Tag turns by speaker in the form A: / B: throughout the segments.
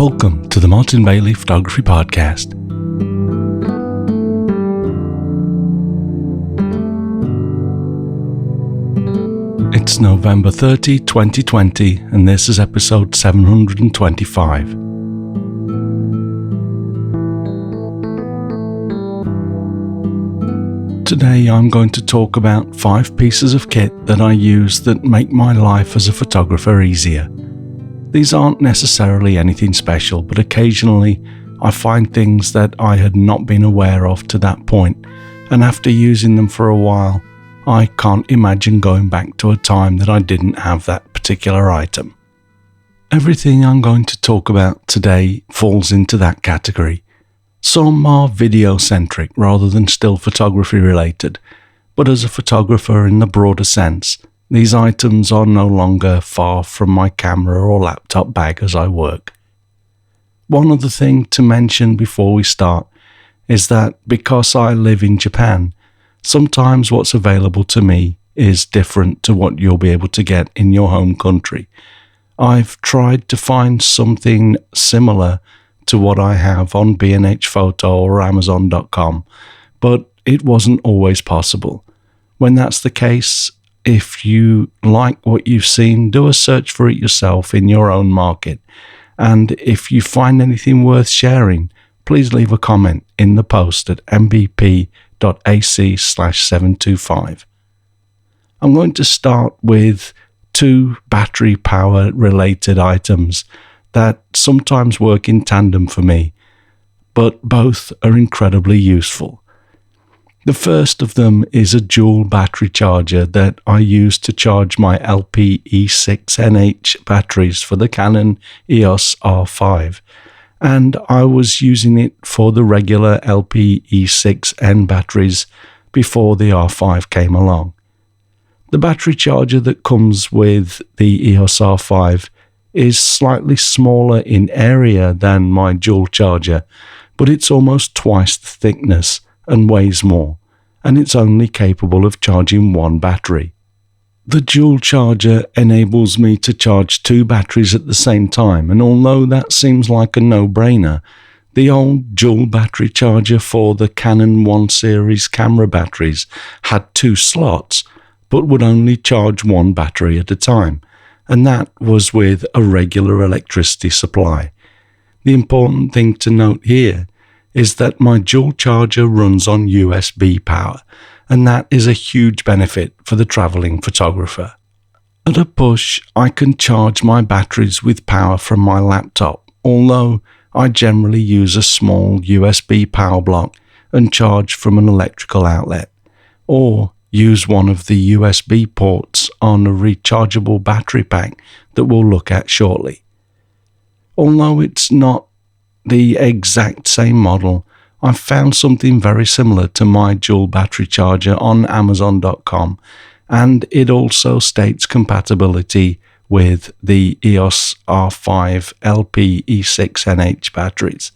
A: Welcome to the Martin Bailey Photography Podcast. It's November 30, 2020, and this is episode 725. Today I'm going to talk about 5 pieces of kit that I use that make my life as a photographer easier. These aren't necessarily anything special, but occasionally I find things that I had not been aware of to that point, and after using them for a while, I can't imagine going back to a time that I didn't have that particular item. Everything I'm going to talk about today falls into that category. Some are video-centric rather than still photography related, but as a photographer in the broader sense, these items are no longer far from my camera or laptop bag as I work. One other thing to mention before we start is that because I live in Japan, sometimes what's available to me is different to what you'll be able to get in your home country. I've tried to find something similar to what I have on B&H Photo or Amazon.com, but it wasn't always possible. When that's the case, if you like what you've seen, do a search for it yourself in your own market. And if you find anything worth sharing, please leave a comment in the post at mbp.ac/725. I'm going to start with 2 battery power related items that sometimes work in tandem for me, but both are incredibly useful. The first of them is a dual battery charger that I use to charge my LP-E6NH batteries for the Canon EOS R5, and I was using it for the regular LP-E6N batteries before the R5 came along. The battery charger that comes with the EOS R5 is slightly smaller in area than my dual charger, but it's almost twice the thickness and weighs more, and it's only capable of charging 1 battery. The dual charger enables me to charge 2 batteries at the same time, and although that seems like a no-brainer, the old dual battery charger for the Canon 1 series camera batteries had 2 slots, but would only charge 1 battery at a time, and that was with a regular electricity supply. The important thing to note here is that my dual charger runs on USB power, and that is a huge benefit for the traveling photographer. At a push, I can charge my batteries with power from my laptop, although I generally use a small USB power block and charge from an electrical outlet, or use one of the USB ports on a rechargeable battery pack that we'll look at shortly. Although it's not the exact same model, I've found something very similar to my dual battery charger on Amazon.com, and it also states compatibility with the EOS R5 LP-E6NH batteries.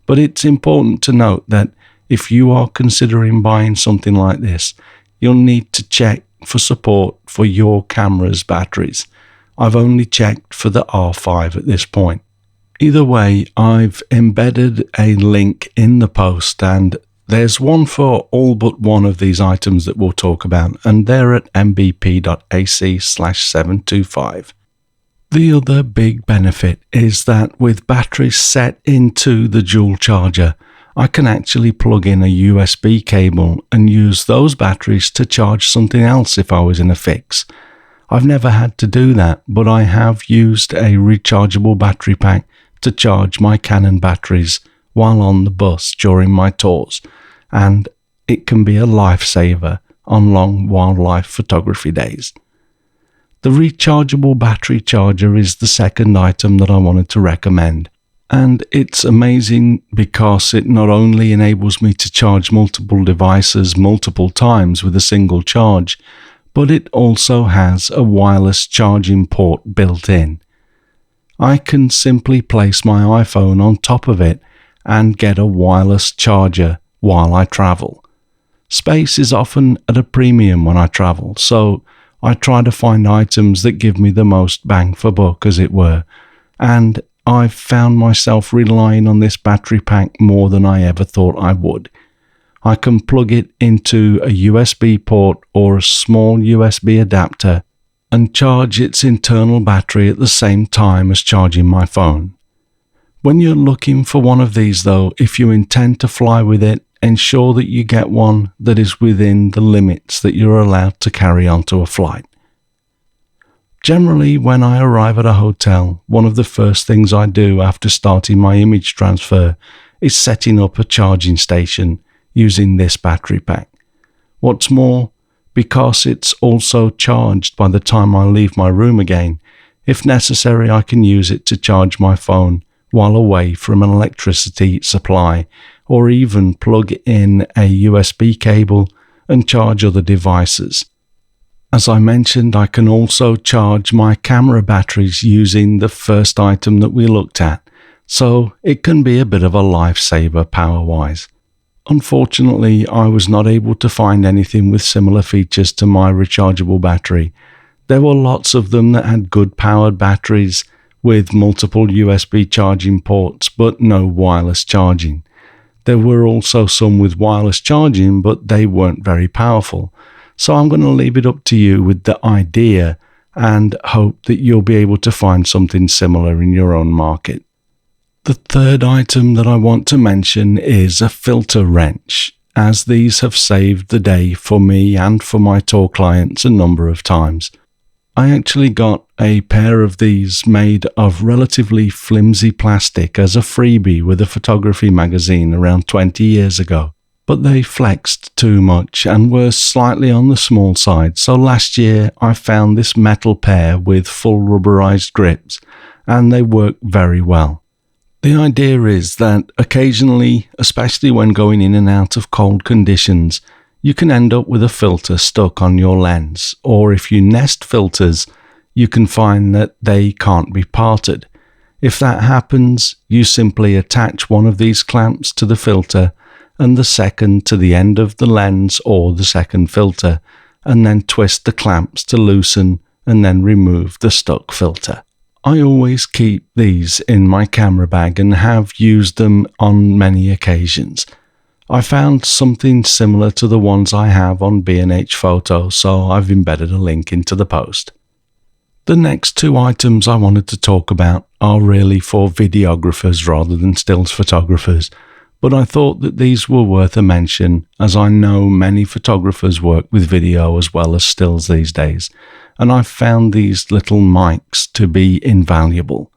A: But it's important to note that if you are considering buying something like this, you'll need to check for support for your camera's batteries. I've only checked for the R5 at this point. Either way, I've embedded a link in the post, and there's one for all but one of these items that we'll talk about, and they're at mbp.ac/725. The other big benefit is that with batteries set into the dual charger, I can actually plug in a USB cable and use those batteries to charge something else if I was in a fix. I've never had to do that, but I have used a rechargeable battery pack to charge my Canon batteries while on the bus during my tours, and it can be a lifesaver on long wildlife photography days. The rechargeable battery charger is the second item that I wanted to recommend, and it's amazing because it not only enables me to charge multiple devices multiple times with a single charge, but it also has a wireless charging port built in. I can simply place my iPhone on top of it and get a wireless charger while I travel. Space is often at a premium when I travel, so I try to find items that give me the most bang for buck, as it were, and I've found myself relying on this battery pack more than I ever thought I would. I can plug it into a USB port or a small USB adapter and charge its internal battery at the same time as charging my phone. When you're looking for one of these though, if you intend to fly with it, ensure that you get one that is within the limits that you're allowed to carry onto a flight. Generally, when I arrive at a hotel, one of the first things I do after starting my image transfer is setting up a charging station using this battery pack. What's more, because it's also charged by the time I leave my room again, if necessary I can use it to charge my phone while away from an electricity supply, or even plug in a USB cable and charge other devices. As I mentioned, I can also charge my camera batteries using the first item that we looked at, so it can be a bit of a lifesaver power-wise. Unfortunately, I was not able to find anything with similar features to my rechargeable battery. There were lots of them that had good powered batteries with multiple USB charging ports, but no wireless charging. There were also some with wireless charging, but they weren't very powerful. So I'm going to leave it up to you with the idea and hope that you'll be able to find something similar in your own market. The third item that I want to mention is a filter wrench, as these have saved the day for me and for my tour clients a number of times. I actually got a pair of these made of relatively flimsy plastic as a freebie with a photography magazine around 20 years ago, but they flexed too much and were slightly on the small side, so last year I found this metal pair with full rubberized grips, and they work very well. The idea is that occasionally, especially when going in and out of cold conditions, you can end up with a filter stuck on your lens, or if you nest filters, you can find that they can't be parted. If that happens, you simply attach one of these clamps to the filter and the second to the end of the lens or the second filter, and then twist the clamps to loosen and then remove the stuck filter. I always keep these in my camera bag and have used them on many occasions. I found something similar to the ones I have on B&H Photo, so I've embedded a link into the post. The next two items I wanted to talk about are really for videographers rather than stills photographers, but I thought that these were worth a mention as I know many photographers work with video as well as stills these days, and I've found these little mics to be invaluable.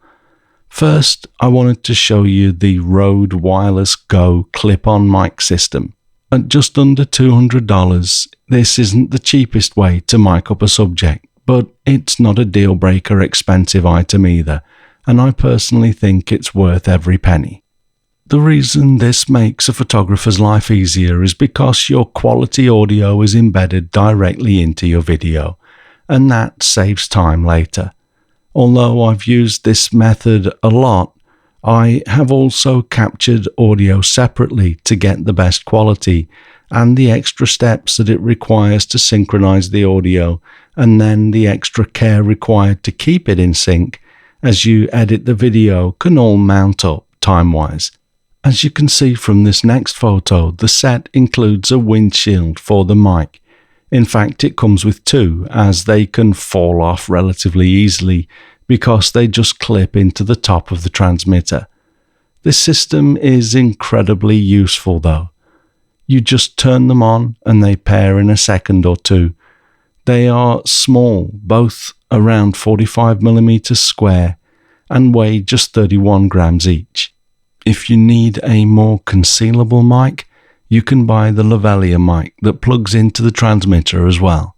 A: First, I wanted to show you the Rode Wireless Go clip-on mic system. At just under $200, this isn't the cheapest way to mic up a subject, but it's not a deal-breaker expensive item either, and I personally think it's worth every penny. The reason this makes a photographer's life easier is because your quality audio is embedded directly into your video, and that saves time later. Although I've used this method a lot, I have also captured audio separately to get the best quality and the extra steps that it requires to synchronize the audio, and then the extra care required to keep it in sync as you edit the video can all mount up time-wise. As you can see from this next photo, the set includes a windshield for the mic. In fact, it comes with two, as they can fall off relatively easily because they just clip into the top of the transmitter. This system is incredibly useful though. You just turn them on and they pair in a second or two. They are small, both around 45mm square, and weigh just 31 grams each. If you need a more concealable mic, you can buy the lavalier mic that plugs into the transmitter as well.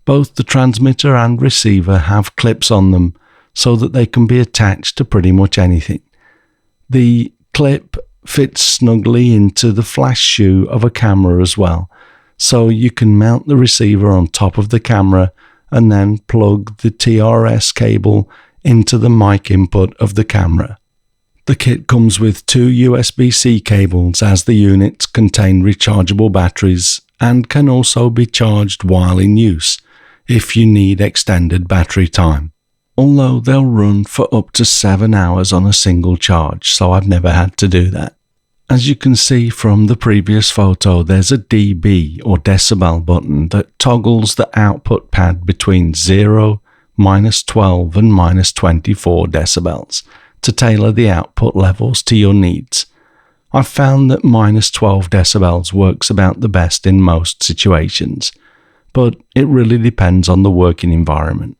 A: Both the transmitter and receiver have clips on them so that they can be attached to pretty much anything. The clip fits snugly into the flash shoe of a camera as well, so you can mount the receiver on top of the camera and then plug the TRS cable into the mic input of the camera. The kit comes with two USB-C cables, as the units contain rechargeable batteries and can also be charged while in use if you need extended battery time. although they'll run for up to 7 hours on a single charge, so I've never had to do that. As you can see from the previous photo, there's a dB or decibel button that toggles the output pad between 0, -12 and -24 decibels to tailor the output levels to your needs. I've found that -12 decibels works about the best in most situations, but it really depends on the working environment.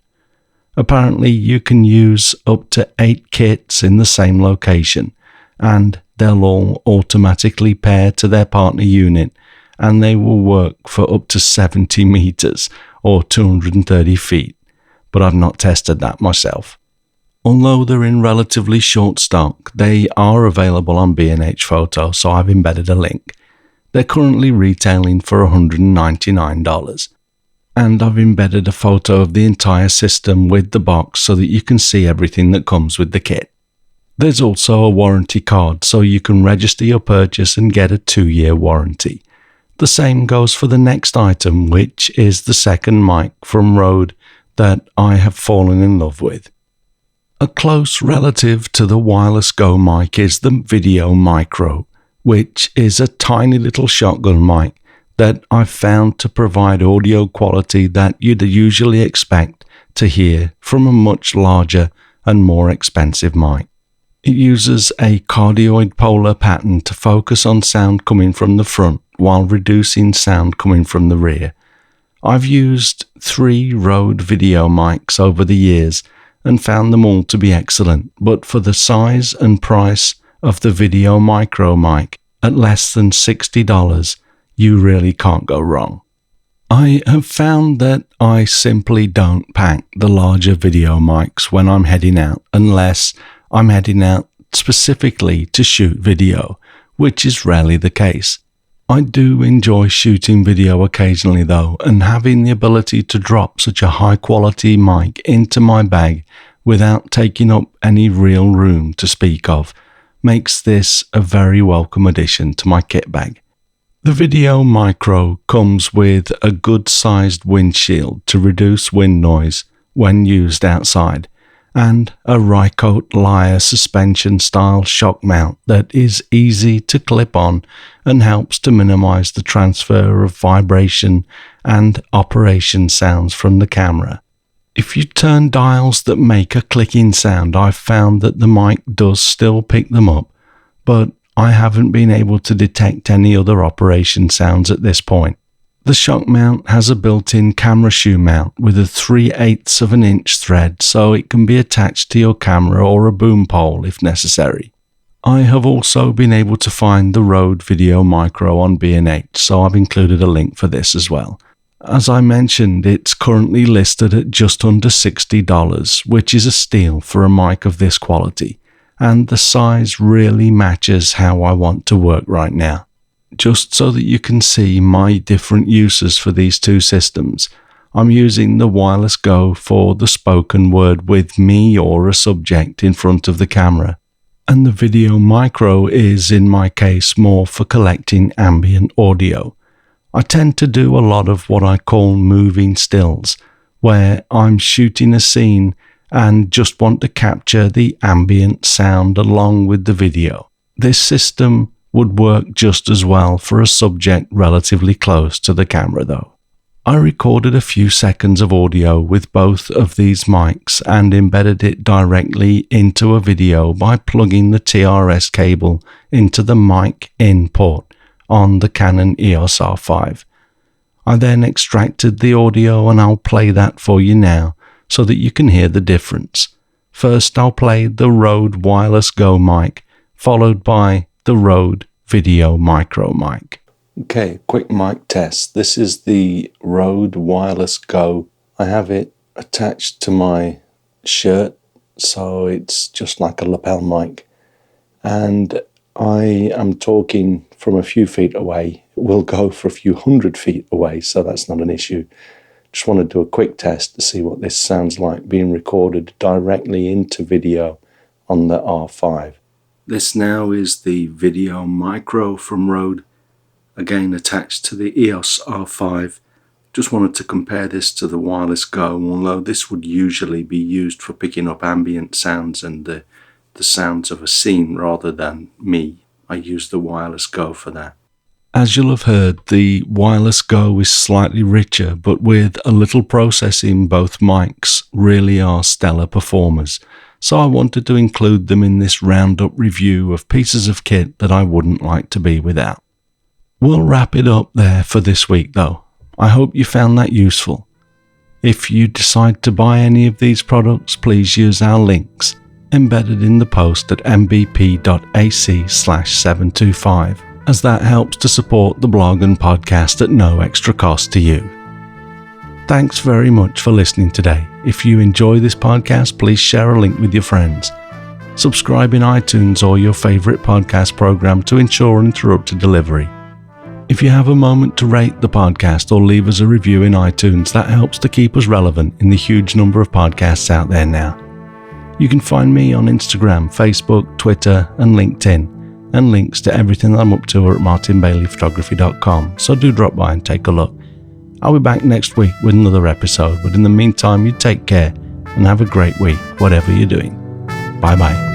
A: Apparently, you can use up to 8 kits in the same location, and they'll all automatically pair to their partner unit, and they will work for up to 70 meters or 230 feet, but I've not tested that myself. Although they're in relatively short stock, they are available on B&H Photo, so I've embedded a link. They're currently retailing for $199, and I've embedded a photo of the entire system with the box so that you can see everything that comes with the kit. There's also a warranty card, so you can register your purchase and get a 2-year warranty. The same goes for the next item, which is the second mic from Rode that I have fallen in love with. A close relative to the Wireless Go mic is the Video Micro, which is a tiny little shotgun mic that I've found to provide audio quality that you'd usually expect to hear from a much larger and more expensive mic. It uses a cardioid polar pattern to focus on sound coming from the front while reducing sound coming from the rear. I've used 3 Rode video mics over the years and found them all to be excellent, but for the size and price of the Video Micro mic at less than $60, you really can't go wrong. I have found that I simply don't pack the larger video mics when I'm heading out unless I'm heading out specifically to shoot video, which is rarely the case. I do enjoy shooting video occasionally though, and having the ability to drop such a high quality mic into my bag without taking up any real room to speak of makes this a very welcome addition to my kit bag. The Video Micro comes with a good sized windshield to reduce wind noise when used outside, and a Rycote Lyre suspension style shock mount that is easy to clip on and helps to minimize the transfer of vibration and operation sounds from the camera. If you turn dials that make a clicking sound, I've found that the mic does still pick them up, but I haven't been able to detect any other operation sounds at this point. The shock mount has a built-in camera shoe mount with a 3/8 of an inch thread, so it can be attached to your camera or a boom pole if necessary. I have also been able to find the Rode Video Micro on B&H, so I've included a link for this as well. As I mentioned, it's currently listed at just under $60, which is a steal for a mic of this quality, and the size really matches how I want to work right now. Just so that you can see my different uses for these two systems, I'm using the Wireless Go for the spoken word with me or a subject in front of the camera, and the Video Micro is, in my case, more for collecting ambient audio. I tend to do a lot of what I call moving stills, where I'm shooting a scene and just want to capture the ambient sound along with the video. This system would work just as well for a subject relatively close to the camera though. I recorded a few seconds of audio with both of these mics and embedded it directly into a video by plugging the TRS cable into the mic in port on the Canon EOS R5. I then extracted the audio and I'll play that for you now so that you can hear the difference. First I'll play the Rode Wireless Go mic, followed by the Rode Video Micro mic. Okay, quick mic test. This is the Rode Wireless Go. I have it attached to my shirt, so it's just like a lapel mic. And I am talking from a few feet away. It will go for a few hundred feet away, so that's not an issue. Just want to do a quick test to see what this sounds like being recorded directly into video on the R5. This now is the Video Micro from Rode, again attached to the EOS R5. Just wanted to compare this to the Wireless Go, although this would usually be used for picking up ambient sounds and the sounds of a scene rather than me. I use the Wireless Go for that. As you'll have heard, the Wireless Go is slightly richer, but with a little processing, both mics really are stellar performers. So I wanted to include them in this roundup review of pieces of kit that I wouldn't like to be without. We'll wrap it up there for this week though. I hope you found that useful. If you decide to buy any of these products, please use our links embedded in the post at mbp.ac/725, as that helps to support the blog and podcast at no extra cost to you. Thanks very much for listening today. If you enjoy this podcast, please share a link with your friends. Subscribe in iTunes or your favourite podcast program to ensure uninterrupted delivery. If you have a moment to rate the podcast or leave us a review in iTunes, that helps to keep us relevant in the huge number of podcasts out there now. You can find me on Instagram, Facebook, Twitter and LinkedIn, and links to everything that I'm up to are at martinbaileyphotography.com, so do drop by and take a look. I'll be back next week with another episode, but in the meantime, you take care and have a great week, whatever you're doing. Bye bye.